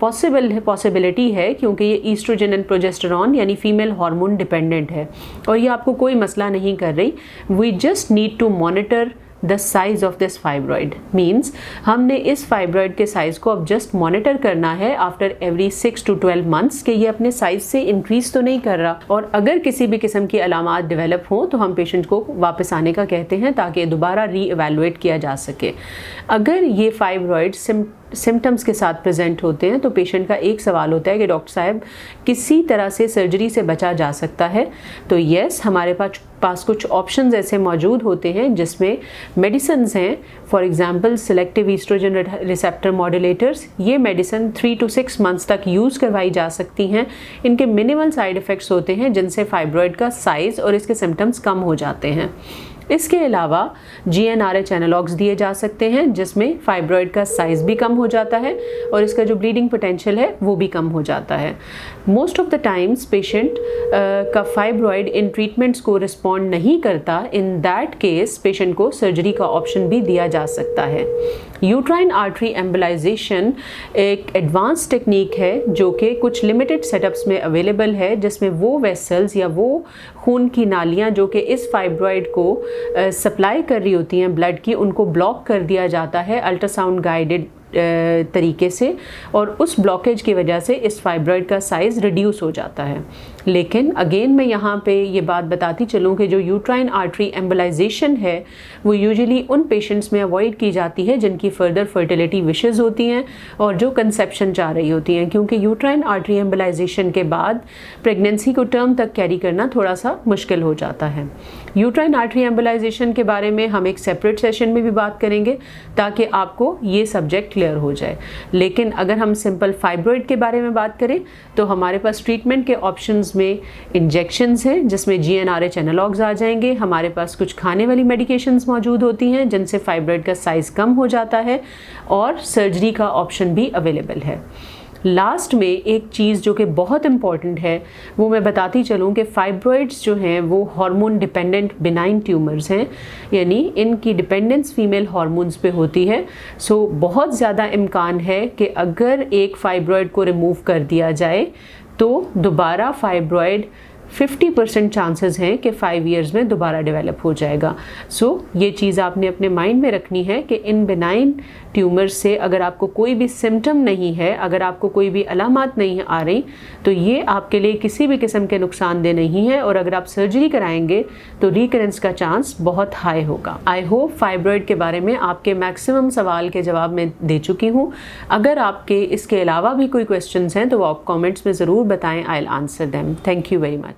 Possibility है क्योंकि ये ईस्ट्रोजन एंड प्रोजेस्टेरॉन यानी फीमेल हार्मोन डिपेंडेंट है और ये आपको कोई मसला नहीं कर रही. We just need to monitor the size of this fibroid. Means हमने इस फाइब्रॉइड के साइज़ को अब जस्ट मॉनिटर करना है आफ्टर एवरी 6 to 12 months कि ये अपने साइज़ से इंक्रीज़ तो नहीं कर रहा. और अगर किसी भी किस्म की अलामात डेवलप हो तो हम पेशेंट को वापस आने का कहते हैं ताकि दोबारा री एवेलुएट किया जा सके. अगर ये फाइब्रॉइड सिम्टम्स के साथ प्रेजेंट होते हैं तो पेशेंट का एक सवाल होता है कि डॉक्टर साहब किसी तरह से सर्जरी से बचा जा सकता है. तो यस, हमारे पास कुछ ऑप्शंस ऐसे मौजूद होते हैं जिसमें मेडिसिन्स हैं. For example selective estrogen receptor modulators. ये मेडिसिन 3 to 6 months तक यूज़ करवाई जा सकती हैं. इनके मिनिमल साइड इफ़ेक्ट्स होते हैं जिनसे फाइब्रॉइड का साइज़ और इसके सिम्टम्स कम हो जाते हैं. इसके अलावा GnRH एनालॉग्स दिए जा सकते हैं जिसमें फाइब्रॉइड का साइज़ भी कम हो जाता है और इसका जो ब्लीडिंग पोटेंशियल है वो भी कम हो जाता है. Most of the times patient का फाइब्रॉइड इन ट्रीटमेंट्स को रिस्पॉन्ड नहीं करता. इन दैट केस पेशेंट को सर्जरी का ऑप्शन भी दिया जा सकता है. यूट्राइन आर्टरी एम्बोलाइजेशन एक एडवांस टेक्निक है जो कि कुछ लिमिटेड सेटअप्स में अवेलेबल है जिसमें वो वेसल्स या वो खून की नालियाँ जो कि इस फाइब्रॉइड को सप्लाई कर रही होती हैं ब्लड की, उनको ब्लॉक कर दिया जाता है अल्ट्रासाउंड गाइडेड तरीके से और उस ब्लॉकेज की वजह से इस फाइब्रॉइड का साइज़ रिड्यूस हो जाता है. लेकिन अगेन मैं यहाँ पे ये बात बताती चलूँ कि जो यूट्राइन आर्टरी एम्बोलाइजेशन है वो यूजुअली उन पेशेंट्स में अवॉइड की जाती है जिनकी फर्दर फर्टिलिटी विशेज़ होती हैं और जो कंसेप्शन चाह रही होती हैं, क्योंकि यूट्राइन आर्टरी एम्बोलाइजेशन के बाद प्रेगनेंसी को टर्म तक कैरी करना थोड़ा सा मुश्किल हो जाता है. यूट्राइन आर्टरी एम्बोलाइजेशन के बारे में हम एक सेपरेट सेशन में भी बात करेंगे ताकि आपको ये सब्जेक्ट क्लियर हो जाए. लेकिन अगर हम सिंपल फाइब्रॉइड के बारे में बात करें तो हमारे पास ट्रीटमेंट के ऑप्शंस में इंजेक्शंस हैं जिसमें GnRH एनालॉग्स आ जाएंगे. हमारे पास कुछ खाने वाली मेडिकेशंस मौजूद होती हैं जिनसे फाइब्रॉइड का साइज़ कम हो जाता है और सर्जरी का ऑप्शन भी अवेलेबल है. लास्ट में एक चीज़ जो कि बहुत इम्पॉर्टेंट है वो मैं बताती चलूँ कि फाइब्रॉइड्स जो हैं वो हार्मोन डिपेंडेंट बिनाइन ट्यूमर्स हैं, यानी इनकी डिपेंडेंस फीमेल हार्मोन्स पे होती है. सो बहुत ज़्यादा इम्कान है कि अगर एक फाइब्रॉइड को रिमूव कर दिया जाए तो दोबारा फाइब्रॉइड 50% चांसेस हैं कि 5 years में दोबारा डेवलप हो जाएगा. सो ये चीज़ आपने अपने माइंड में रखनी है कि इन बिनाइन ट्यूमर से अगर आपको कोई भी सिम्टम नहीं है, अगर आपको कोई भी अलामात नहीं आ रही तो ये आपके लिए किसी भी किस्म के नुकसानदेह नहीं है और अगर आप सर्जरी कराएंगे तो रिकरेंस का चांस बहुत हाई होगा. आई होप फाइब्रॉइड के बारे में आपके मैक्सिमम सवाल के जवाब मैं दे चुकी हूँ. अगर आपके इसके अलावा भी कोई क्वेश्चंस हैं तो वो आप कॉमेंट्स में ज़रूर बताएं. I will answer them. Thank you very much.